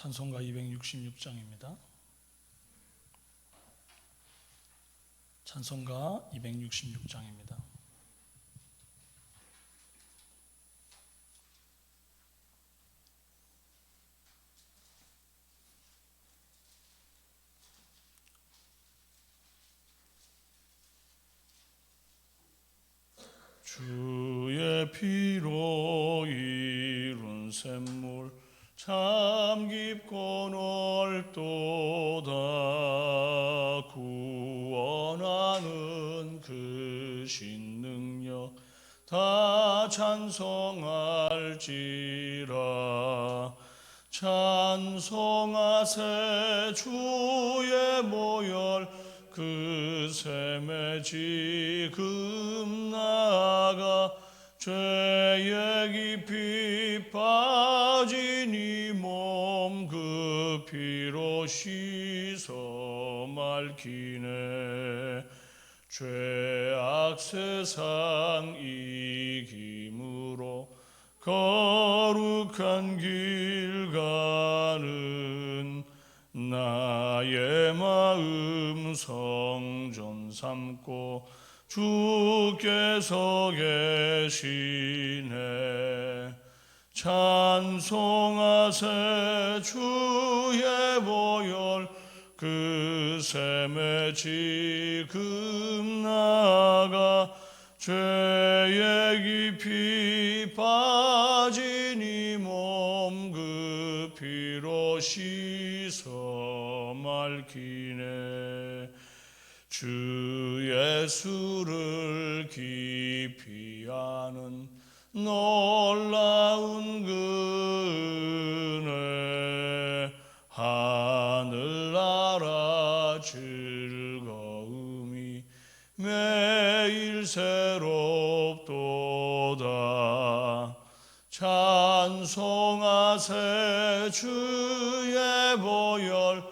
찬송가 266장입니다. 찬송가 266장입니다. 주의 피로 이룬 샘물 참 깊고 넓도다. 구원하는 그 신능력 다 찬송할지라. 찬송하세 주의 모열 그 샘에 지금 나가 죄에 깊이 빠진 이 몸 그 피로 씻어 맑히네. 죄악 세상 이김으로 거룩한 길 가는 나의 마음 성전 삼고 주께서 계시네. 찬송하세 주의 보혈 그 샘에 지금 나가 죄에 깊이 빠진 이 몸 그 피로 씻어 맑히네. 주 예수를 깊이 아는 놀라운 은혜 하늘나라 즐거움이 매일 새롭도다. 찬송하세 주의 보혈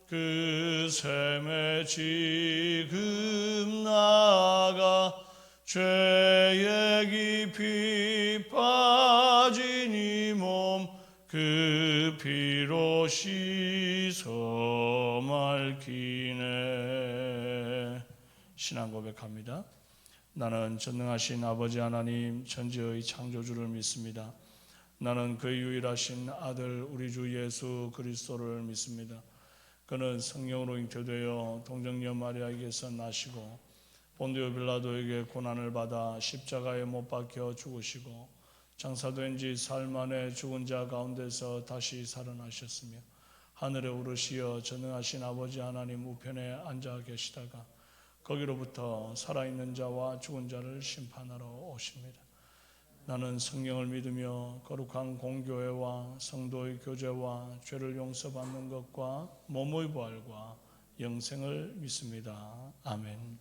그 샘에 지금 나가 죄에 깊이 빠진 이 몸 그 피로 씻어 맑히네. 신앙 고백합니다. 나는 전능하신 아버지 하나님 천지의 창조주를 믿습니다. 나는 그 유일하신 아들 우리 주 예수 그리스도를 믿습니다. 그는 성령으로 잉태되어 동정녀 마리아에게서 나시고 본디오 빌라도에게 고난을 받아 십자가에 못 박혀 죽으시고 장사된 지 사흘 만에 죽은 자 가운데서 다시 살아나셨으며 하늘에 오르시어 전능하신 아버지 하나님 우편에 앉아 계시다가 거기로부터 살아있는 자와 죽은 자를 심판하러 오십니다. 나는 성령을 믿으며 거룩한 공교회와 성도의 교제와 죄를 용서받는 것과 몸의 부활과 영생을 믿습니다. 아멘.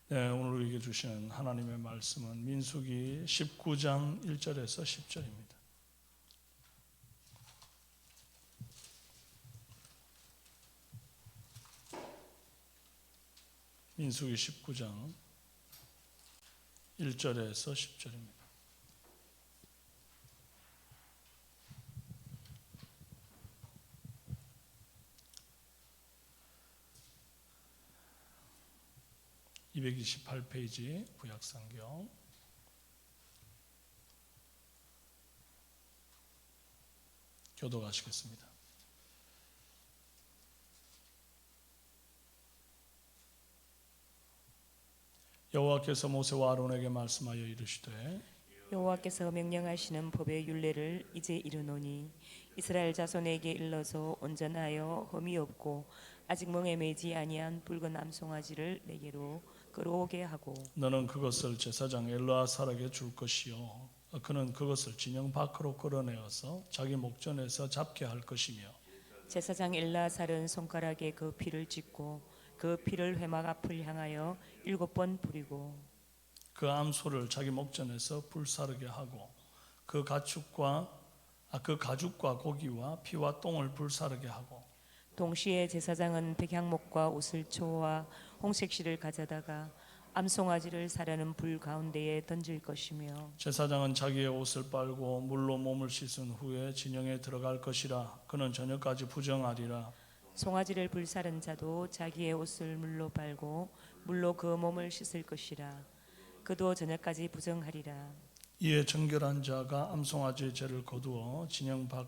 네, 오늘 우리에게 주시는 하나님의 말씀은 민수기 19장 1절에서 10절입니다. 민수기 19장 1절에서 10절입니다. (228페이지) 구약성경 교독하시겠습니다. 여호와께서 모세와 아론에게 말씀하여 이르시되 여호와께서 명령하시는 법의 율례를 이제 이르노니 이스라엘 자손에게 일러서 온전하여 흠이 없고 아직 멍에 매지 아니한 붉은 암송아지를 내게로 끌어오게 하고 너는 그것을 제사장 엘르아살에게 줄 것이요 그는 그것을 진영 밖으로 끌어내어서 자기 목전에서 잡게 할 것이며 제사장 엘르아살은 손가락에 그 피를 찢고 그 피를 회막 앞을 향하여 7번 뿌리고 그 암소를 자기 목전에서 불사르게 하고 그 가죽과 고기와 피와 똥을 불사르게 하고 동시에 제사장은 백향목과 옷을 초와 홍색 실을 가져다가 암송아지를 사려는 불 가운데에 던질 것이며 제사장은 자기의 옷을 빨고 물로 몸을 씻은 후에 진영에 들어갈 것이라. 그는 저녁까지 부정하리라. 송아지를 불사른 자도 자기의 옷을 물로 빨고 물로 그 몸을 씻을 것이라. 그도 저녁까지 부정하리라. 이에 정결한 자가 암송아지의 죄를 거두어 진영 밖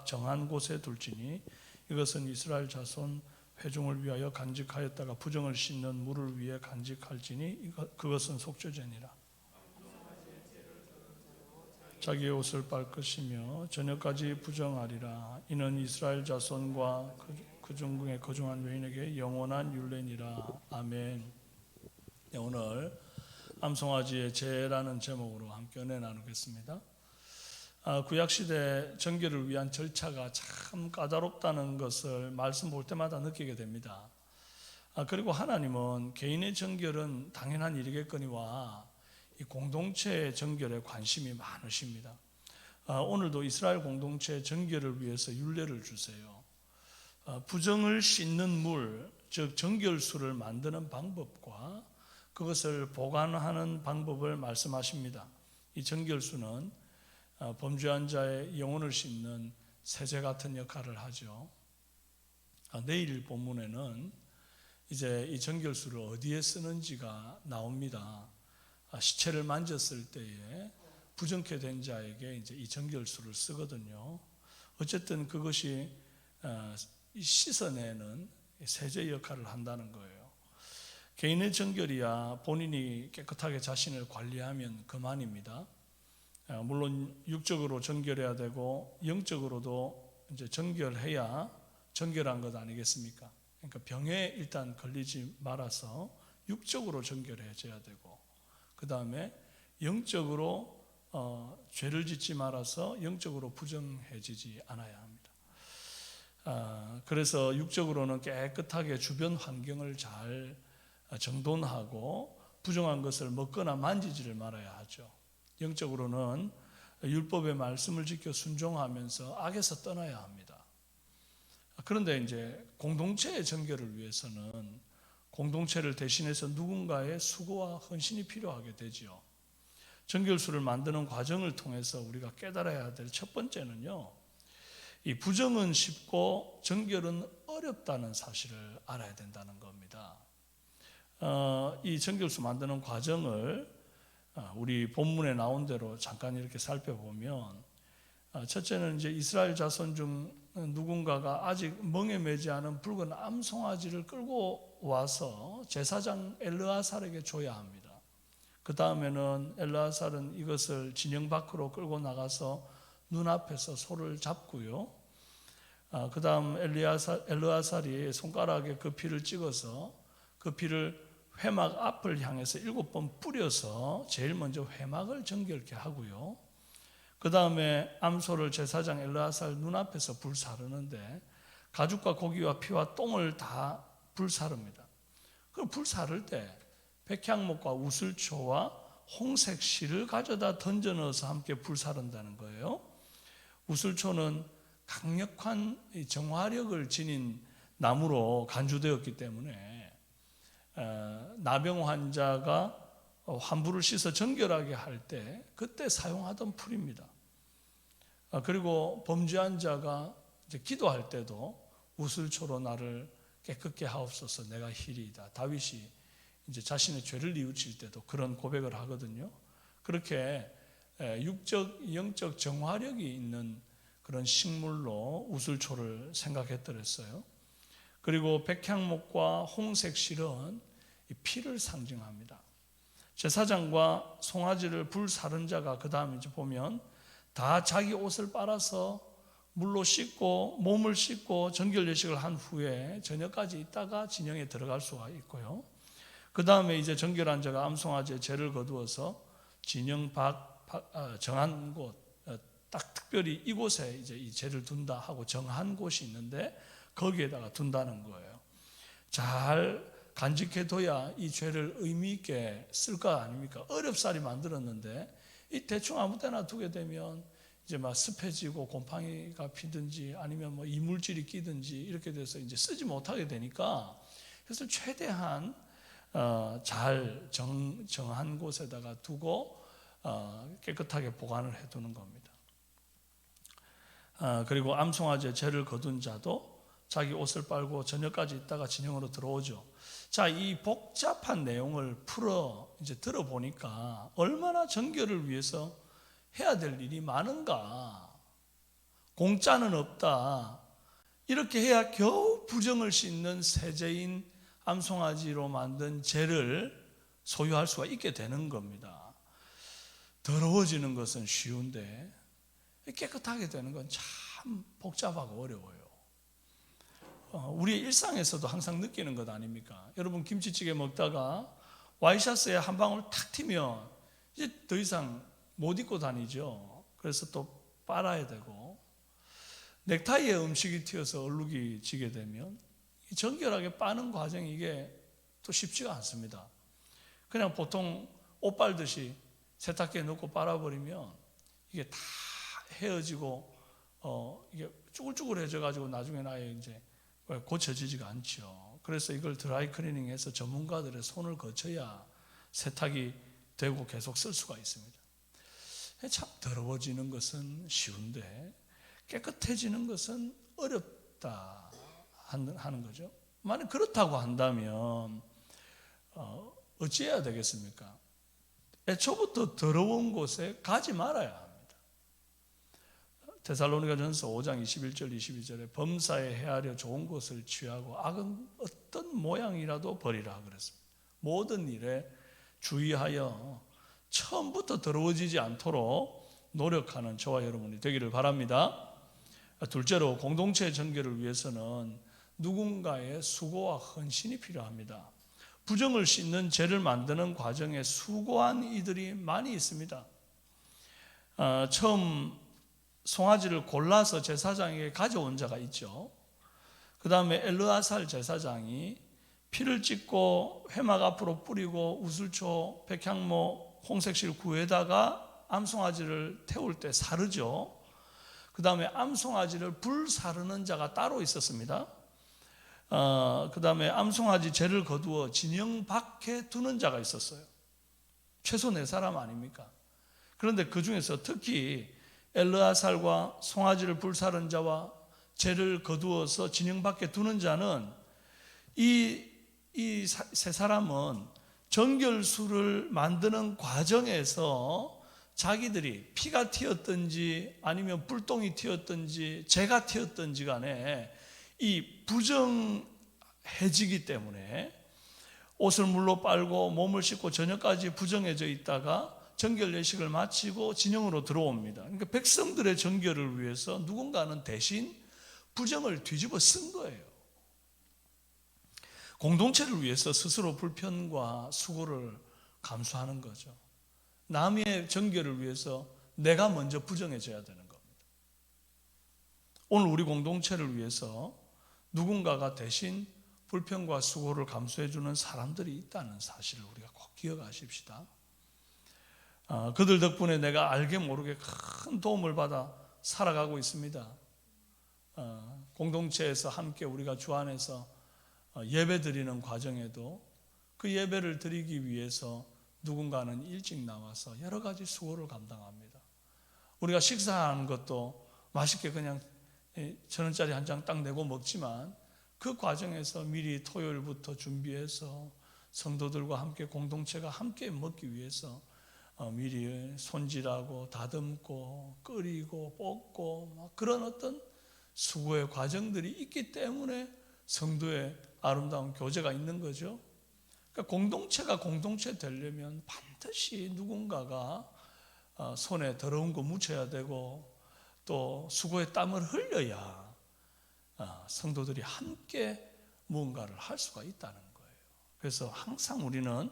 정한 곳에 둘지니 이것은 이스라엘 자손 회중을 위하여 간직하였다가 부정을 씻는 물을 위해 간직할지니 그것은 속죄죄니라. 자기의 옷을 빨 것이며 저녁까지 부정하리라. 이는 이스라엘 자손과 그 중에 거중한 외인에게 영원한 율례니라. 아멘. 네, 오늘 암송아지의 죄라는 제목으로 함께 은혜 나누겠습니다. 구약시대 정결을 위한 절차가 참 까다롭다는 것을 말씀 볼 때마다 느끼게 됩니다. 그리고 하나님은 개인의 정결은 당연한 일이겠거니와 이 공동체의 정결에 관심이 많으십니다. 오늘도 이스라엘 공동체의 정결을 위해서 율례를 주세요. 부정을 씻는 물, 즉 정결수를 만드는 방법과 그것을 보관하는 방법을 말씀하십니다. 이 정결수는 범죄한 자의 영혼을 씻는 세제 같은 역할을 하죠. 내일 본문에는 이제 이 정결수를 어디에 쓰는지가 나옵니다. 시체를 만졌을 때에 부정케 된 자에게 이제 이 정결수를 쓰거든요. 어쨌든 그것이 씻어내는 세제 역할을 한다는 거예요. 개인의 정결이야 본인이 깨끗하게 자신을 관리하면 그만입니다. 물론 육적으로 정결해야 되고 영적으로도 이제 정결해야 정결한 것 아니겠습니까? 그러니까 병에 일단 걸리지 말아서 육적으로 정결해져야 되고 그 다음에 영적으로 죄를 짓지 말아서 영적으로 부정해지지 않아야 합니다. 그래서 육적으로는 깨끗하게 주변 환경을 잘 정돈하고 부정한 것을 먹거나 만지지를 말아야 하죠. 영적으로는 율법의 말씀을 지켜 순종하면서 악에서 떠나야 합니다. 그런데 이제 공동체의 정결을 위해서는 공동체를 대신해서 누군가의 수고와 헌신이 필요하게 되지요. 정결수를 만드는 과정을 통해서 우리가 깨달아야 될 첫 번째는요, 이 부정은 쉽고 정결은 어렵다는 사실을 알아야 된다는 겁니다. 이 정결수 만드는 과정을 우리 본문에 나온 대로 잠깐 이렇게 살펴보면, 첫째는 이제 이스라엘 자손 중 누군가가 아직 멍에 매지 않은 붉은 암송아지를 끌고 와서 제사장 엘르아살에게 줘야 합니다. 그 다음에는 엘르아살은 이것을 진영 밖으로 끌고 나가서 눈앞에서 소를 잡고요. 그 다음 엘르아살이 손가락에 그 피를 찍어서 그 피를 회막 앞을 향해서 7번 뿌려서 제일 먼저 회막을 정결케 하고요. 그 다음에 암소를 제사장 엘르아살 눈앞에서 불사르는데 가죽과 고기와 피와 똥을 다 불사릅니다. 그럼 불사를 때 백향목과 우슬초와 홍색 실을 가져다 던져 넣어서 함께 불사른다는 거예요. 우슬초는 강력한 정화력을 지닌 나무로 간주되었기 때문에 나병 환자가 환부를 씻어 정결하게 할 때 그때 사용하던 풀입니다. 그리고 범죄한 자가 이제 기도할 때도 우슬초로 나를 깨끗게 하옵소서 내가 희리이다. 다윗이 이제 자신의 죄를 뉘우칠 때도 그런 고백을 하거든요. 그렇게 육적, 영적 정화력이 있는 그런 식물로 우슬초를 생각했더랬어요. 그리고 백향목과 홍색 실은 피를 상징합니다. 제사장과 송아지를 불사른 자가 그 다음에 이제 보면 다 자기 옷을 빨아서 물로 씻고 몸을 씻고 정결예식을 한 후에 저녁까지 있다가 진영에 들어갈 수가 있고요. 그 다음에 이제 정결한 자가 암송아지의 죄를 거두어서 진영 밖 정한 곳, 딱 특별히 이곳에 이제 이 죄를 둔다 하고 정한 곳이 있는데 거기에다가 둔다는 거예요. 잘 간직해둬야 이 죄를 의미 있게 쓸 거 아닙니까? 어렵사리 만들었는데 이 대충 아무 때나 두게 되면 이제 막 습해지고 곰팡이가 피든지 아니면 뭐 이물질이 끼든지 이렇게 돼서 이제 쓰지 못하게 되니까 그래서 최대한 잘 정한 곳에다가 두고 깨끗하게 보관을 해두는 겁니다. 그리고 암송아지에 죄를 거둔 자도 자기 옷을 빨고 저녁까지 있다가 진영으로 들어오죠. 자, 이 복잡한 내용을 이제 들어보니까 얼마나 정결을 위해서 해야 될 일이 많은가. 공짜는 없다. 이렇게 해야 겨우 부정을 씻는 세제인 암송아지로 만든 재를 소유할 수가 있게 되는 겁니다. 더러워지는 것은 쉬운데 깨끗하게 되는 건 참 복잡하고 어려워요. 우리의 일상에서도 항상 느끼는 것 아닙니까? 여러분, 김치찌개 먹다가 와이셔츠에 한 방울 탁 튀면 이제 더 이상 못 입고 다니죠. 그래서 또 빨아야 되고, 넥타이에 음식이 튀어서 얼룩이 지게 되면 정결하게 빠는 과정이 이게 또 쉽지가 않습니다. 그냥 보통 옷 빨듯이 세탁기에 넣고 빨아버리면 이게 다 헤어지고 이게 쭈글쭈글해져 가지고 나중에는 아예 이제 고쳐지지가 않죠. 그래서 이걸 드라이 클리닝해서 전문가들의 손을 거쳐야 세탁이 되고 계속 쓸 수가 있습니다. 참 더러워지는 것은 쉬운데 깨끗해지는 것은 어렵다 하는 거죠. 만약 그렇다고 한다면 어찌해야 되겠습니까? 애초부터 더러운 곳에 가지 말아야 합니다. 데살로니가전서 5장 21절 22절에 범사에 헤아려 좋은 것을 취하고 악은 어떤 모양이라도 버리라 그랬습니다. 모든 일에 주의하여 처음부터 더러워지지 않도록 노력하는 저와 여러분이 되기를 바랍니다. 둘째로, 공동체의 정결을 위해서는 누군가의 수고와 헌신이 필요합니다. 부정을 씻는 죄를 만드는 과정에 수고한 이들이 많이 있습니다. 처음 송아지를 골라서 제사장에게 가져온 자가 있죠. 그 다음에 엘르아살 제사장이 피를 찍고 회막 앞으로 뿌리고 우슬초, 백향모, 홍색실 구에다가 암송아지를 태울 때 사르죠. 그 다음에 암송아지를 불사르는 자가 따로 있었습니다. 그 다음에 암송아지 죄를 거두어 진영 밖에 두는 자가 있었어요. 최소 4사람 아닙니까? 그런데 그 중에서 특히 엘르아살과 송아지를 불사른 자와 죄를 거두어서 진영 밖에 두는 자는 이 세 사람은 정결수를 만드는 과정에서 자기들이 피가 튀었든지 아니면 불똥이 튀었든지 재가 튀었든지 간에 이 부정해지기 때문에 옷을 물로 빨고 몸을 씻고 저녁까지 부정해져 있다가 정결 예식을 마치고 진영으로 들어옵니다. 그러니까 백성들의 정결을 위해서 누군가는 대신 부정을 뒤집어 쓴 거예요. 공동체를 위해서 스스로 불편과 수고를 감수하는 거죠. 남의 정결을 위해서 내가 먼저 부정해져야 되는 겁니다. 오늘 우리 공동체를 위해서 누군가가 대신 불편과 수고를 감수해주는 사람들이 있다는 사실을 우리가 꼭 기억하십시다. 그들 덕분에 내가 알게 모르게 큰 도움을 받아 살아가고 있습니다. 공동체에서 함께 우리가 주 안에서 예배 드리는 과정에도 그 예배를 드리기 위해서 누군가는 일찍 나와서 여러 가지 수고를 감당합니다. 우리가 식사하는 것도 맛있게 그냥 1,000원짜리 한 장 딱 내고 먹지만 그 과정에서 미리 토요일부터 준비해서 성도들과 함께 공동체가 함께 먹기 위해서 미리 손질하고 다듬고 끓이고 볶고 막 그런 어떤 수고의 과정들이 있기 때문에 성도의 아름다운 교제가 있는 거죠. 그러니까 공동체가 공동체 되려면 반드시 누군가가 손에 더러운 거 묻혀야 되고 또 수고의 땀을 흘려야 성도들이 함께 무언가를 할 수가 있다는 거예요. 그래서 항상 우리는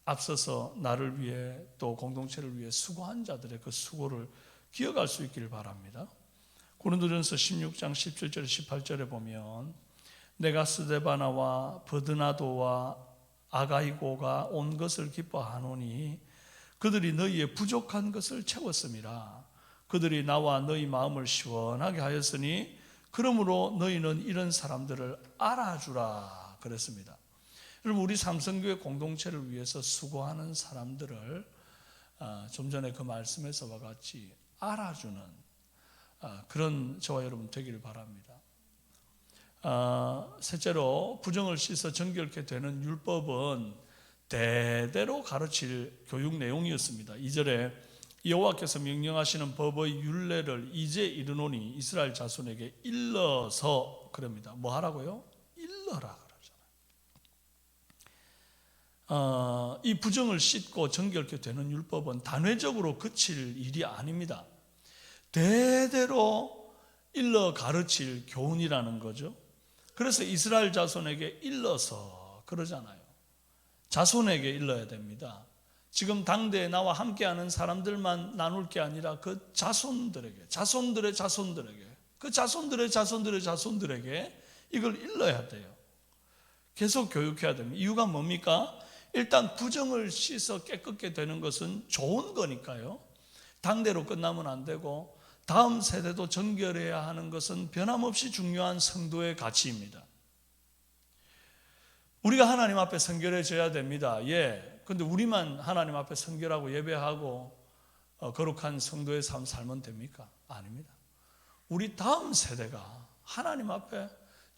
앞서서 나를 위해 또 공동체를 위해 수고한 자들의 그 수고를 기억할 수 있기를 바랍니다. 고린도전서 16장 17절 18절에 보면 내가 스데바나와 버드나도와 아가이고가 온 것을 기뻐하노니 그들이 너희의 부족한 것을 채웠음이라. 그들이 나와 너희 마음을 시원하게 하였으니 그러므로 너희는 이런 사람들을 알아주라 그랬습니다. 여러분, 우리 삼성교회 공동체를 위해서 수고하는 사람들을 좀 전에 그 말씀에서와 같이 알아주는 그런 저와 여러분 되기를 바랍니다. 셋째로, 부정을 씻어 정결케 되는 율법은 대대로 가르칠 교육 내용이었습니다. 2절에 여호와께서 명령하시는 법의 율례를 이제 이르노니 이스라엘 자손에게 일러서, 그럽니다. 뭐 하라고요? 일러라 그러잖아요. 이 부정을 씻고 정결케 되는 율법은 단회적으로 그칠 일이 아닙니다. 대대로 일러 가르칠 교훈이라는 거죠. 그래서 이스라엘 자손에게 일러서 그러잖아요. 자손에게 일러야 됩니다. 지금 당대에 나와 함께하는 사람들만 나눌 게 아니라 그 자손들에게, 자손들의 자손들에게, 그 자손들의 자손들의 자손들에게 이걸 일러야 돼요. 계속 교육해야 됩니다. 이유가 뭡니까? 일단 부정을 씻어 깨끗게 되는 것은 좋은 거니까요. 당대로 끝나면 안 되고 다음 세대도 정결해야 하는 것은 변함없이 중요한 성도의 가치입니다. 우리가 하나님 앞에 성결해져야 됩니다. 예. 근데 우리만 하나님 앞에 성결하고 예배하고 거룩한 성도의 삶 살면 됩니까? 아닙니다. 우리 다음 세대가 하나님 앞에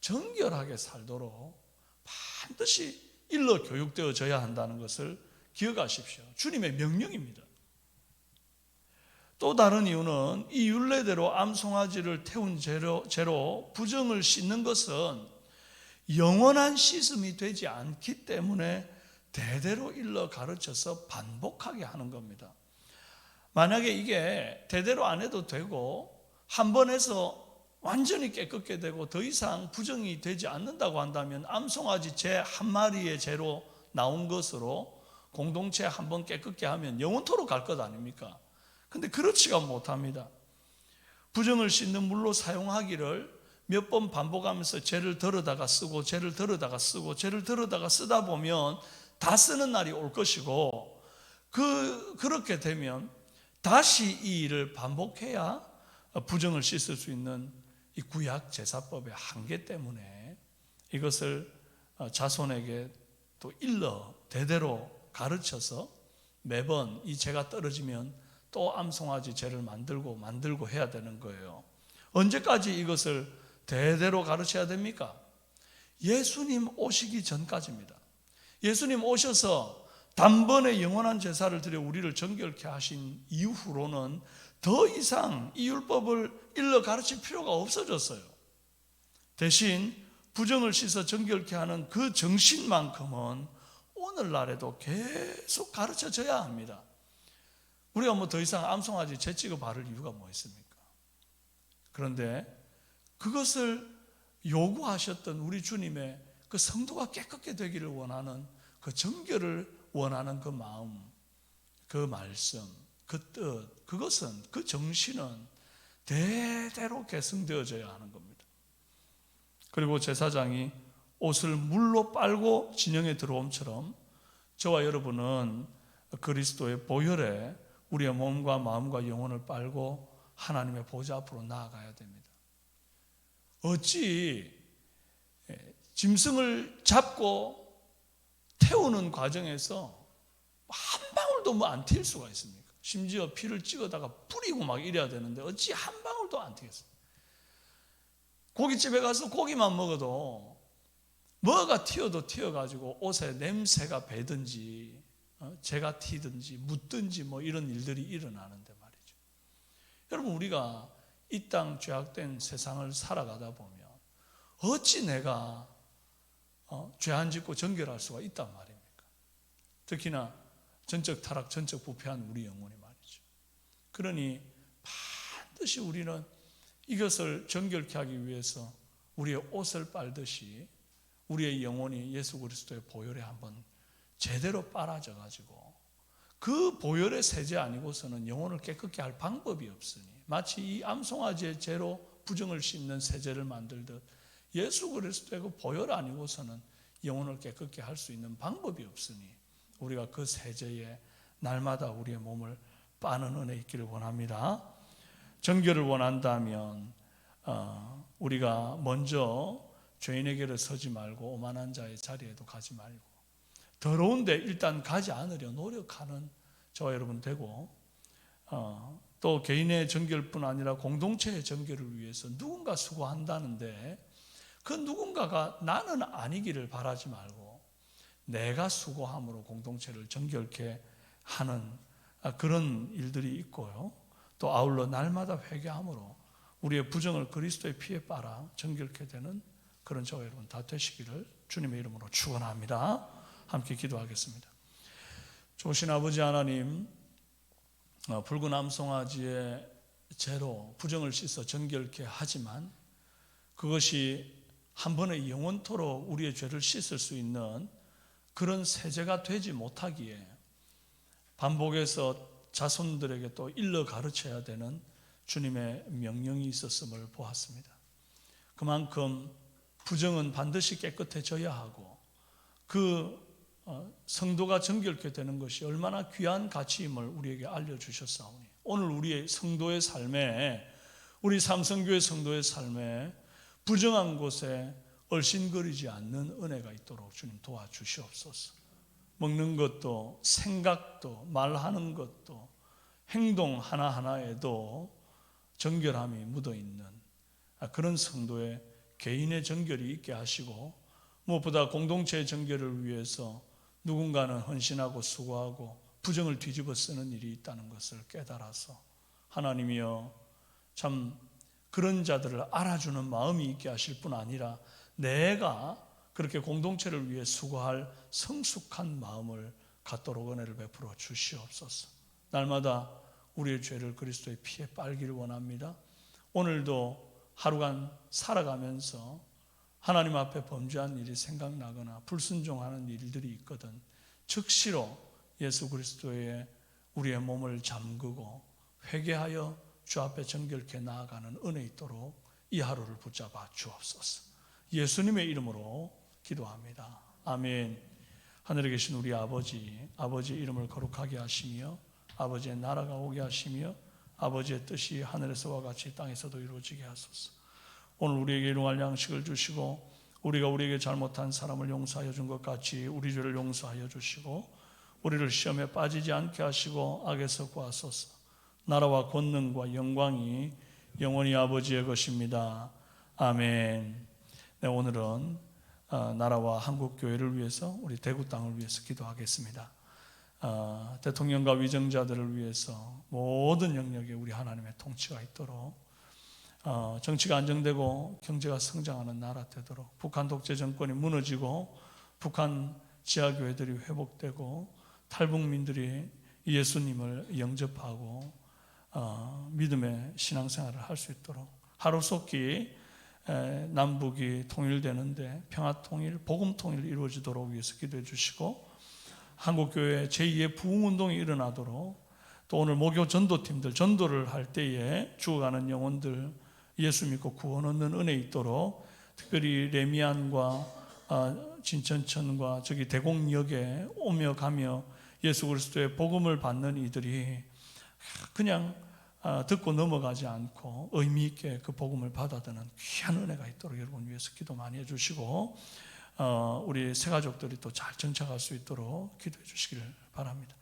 정결하게 살도록 반드시 일러 교육되어져야 한다는 것을 기억하십시오. 주님의 명령입니다. 또 다른 이유는 이 율례대로 암송아지를 태운 죄로 부정을 씻는 것은 영원한 씻음이 되지 않기 때문에 대대로 일러 가르쳐서 반복하게 하는 겁니다. 만약에 이게 대대로 안 해도 되고 한 번 해서 완전히 깨끗게 되고 더 이상 부정이 되지 않는다고 한다면 암송아지 제 한 마리의 죄로 나온 것으로 공동체 한 번 깨끗게 하면 영원토록 갈 것 아닙니까? 근데 그렇지가 못합니다. 부정을 씻는 물로 사용하기를 몇 번 반복하면서 죄를 덜어다가 쓰고 죄를 덜어다가 쓰고 죄를 덜어다가 쓰다 보면 다 쓰는 날이 올 것이고 그렇게 되면 다시 이 일을 반복해야 부정을 씻을 수 있는 이 구약 제사법의 한계 때문에 이것을 자손에게 또 일러 대대로 가르쳐서 매번 이 죄가 떨어지면 또 암송아지 죄를 만들고 해야 되는 거예요. 언제까지 이것을 대대로 가르쳐야 됩니까? 예수님 오시기 전까지입니다. 예수님 오셔서 단번에 영원한 제사를 드려 우리를 정결케 하신 이후로는 더 이상 이 율법을 일러 가르칠 필요가 없어졌어요. 대신 부정을 씻어 정결케 하는 그 정신만큼은 오늘날에도 계속 가르쳐져야 합니다. 우리가 뭐 더 이상 암송아지 죄 찍어 바를 이유가 뭐 있습니까? 그런데 그것을 요구하셨던 우리 주님의 그 성도가 깨끗게 되기를 원하는 그 정결을 원하는 그 마음, 그 말씀, 그 뜻, 그것은, 그 정신은 대대로 계승되어져야 하는 겁니다. 그리고 제사장이 옷을 물로 빨고 진영에 들어옴처럼 저와 여러분은 그리스도의 보혈에 우리의 몸과 마음과 영혼을 빨고 하나님의 보좌 앞으로 나아가야 됩니다. 어찌 짐승을 잡고 태우는 과정에서 한 방울도 뭐 안 튈 수가 있습니까? 심지어 피를 찍어다가 뿌리고 막 이래야 되는데 어찌 한 방울도 안 튀겠어요? 고깃집에 가서 고기만 먹어도 뭐가 튀어도 튀어가지고 옷에 냄새가 배든지 재가 튀든지 묻든지 뭐 이런 일들이 일어나는데 말이죠. 여러분, 우리가 이 땅 죄악된 세상을 살아가다 보면 어찌 내가 죄 안 짓고 정결할 수가 있단 말입니까? 특히나 전적 타락, 전적 부패한 우리 영혼이 말이죠. 그러니 반드시 우리는 이것을 정결케 하기 위해서 우리의 옷을 빨듯이 우리의 영혼이 예수 그리스도의 보혈에 한번 제대로 빨아져 가지고 그 보혈의 세제 아니고서는 영혼을 깨끗게 할 방법이 없으니 마치 이 암송아지의 죄로 부정을 씻는 세제를 만들듯 예수 그리스도의 그 보혈 아니고서는 영혼을 깨끗게 할 수 있는 방법이 없으니 우리가 그 세제에 날마다 우리의 몸을 빠는 은혜 있기를 원합니다. 정결을 원한다면 우리가 먼저 죄인에게로 서지 말고 오만한 자의 자리에도 가지 말고 더러운데 일단 가지 않으려 노력하는 저와 여러분 되고, 또 개인의 정결뿐 아니라 공동체의 정결을 위해서 누군가 수고한다는데 그 누군가가 나는 아니기를 바라지 말고 내가 수고함으로 공동체를 정결케 하는 그런 일들이 있고요. 또 아울러 날마다 회개함으로 우리의 부정을 그리스도의 피에 빨아 정결케 되는 그런 저와 여러분 다 되시기를 주님의 이름으로 축원합니다. 함께 기도하겠습니다. 좋으신 아버지 하나님, 붉은 암송아지의 죄로 부정을 씻어 정결케 하지만 그것이 한 번에 영원토록 우리의 죄를 씻을 수 있는 그런 세제가 되지 못하기에 반복해서 자손들에게 또 일러 가르쳐야 되는 주님의 명령이 있었음을 보았습니다. 그만큼 부정은 반드시 깨끗해져야 하고 그 성도가 정결케 되는 것이 얼마나 귀한 가치임을 우리에게 알려주셨사오니 오늘 우리의 성도의 삶에, 우리 삼성교회 성도의 삶에 부정한 곳에 얼씬거리지 않는 은혜가 있도록 주님 도와주시옵소서. 먹는 것도 생각도 말하는 것도 행동 하나하나에도 정결함이 묻어있는 그런 성도의 개인의 정결이 있게 하시고, 무엇보다 공동체의 정결을 위해서 누군가는 헌신하고 수고하고 부정을 뒤집어 쓰는 일이 있다는 것을 깨달아서 하나님이여 참 그런 자들을 알아주는 마음이 있게 하실 뿐 아니라 내가 그렇게 공동체를 위해 수고할 성숙한 마음을 갖도록 은혜를 베풀어 주시옵소서. 날마다 우리의 죄를 그리스도의 피에 빨기를 원합니다. 오늘도 하루간 살아가면서 하나님 앞에 범죄한 일이 생각나거나 불순종하는 일들이 있거든 즉시로 예수 그리스도의 우리의 몸을 잠그고 회개하여 주 앞에 정결케 나아가는 은혜 있도록 이 하루를 붙잡아 주옵소서. 예수님의 이름으로 기도합니다. 아멘. 하늘에 계신 우리 아버지, 아버지의 이름을 거룩하게 하시며 아버지의 나라가 오게 하시며 아버지의 뜻이 하늘에서와 같이 땅에서도 이루어지게 하소서. 오늘 우리에게 일용할 양식을 주시고 우리가 우리에게 잘못한 사람을 용서하여 준 것 같이 우리 죄를 용서하여 주시고 우리를 시험에 빠지지 않게 하시고 악에서 구하소서. 나라와 권능과 영광이 영원히 아버지의 것입니다. 아멘. 네, 오늘은 나라와 한국교회를 위해서 우리 대구 땅을 위해서 기도하겠습니다. 대통령과 위정자들을 위해서 모든 영역에 우리 하나님의 통치가 있도록 정치가 안정되고 경제가 성장하는 나라 되도록 북한 독재 정권이 무너지고 북한 지하교회들이 회복되고 탈북민들이 예수님을 영접하고 믿음의 신앙생활을 할 수 있도록 하루속히 남북이 통일되는데 평화통일, 복음통일 이루어지도록 위해서 기도해 주시고 한국교회 제2의 부흥운동이 일어나도록 또 오늘 목요 전도팀들 전도를 할 때에 죽어가는 영혼들 예수 믿고 구원 얻는 은혜 있도록 특별히 레미안과 진천천과 저기 대곡역에 오며 가며 예수 그리스도의 복음을 받는 이들이 그냥 듣고 넘어가지 않고 의미 있게 그 복음을 받아드는 귀한 은혜가 있도록 여러분 위해서 기도 많이 해주시고 우리 새가족들이 또 잘 정착할 수 있도록 기도해 주시기를 바랍니다.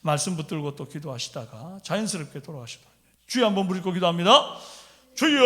말씀 붙들고 또 기도하시다가 자연스럽게 돌아가시기 바랍니다. 주여 한번 부르고 기도합니다. 주여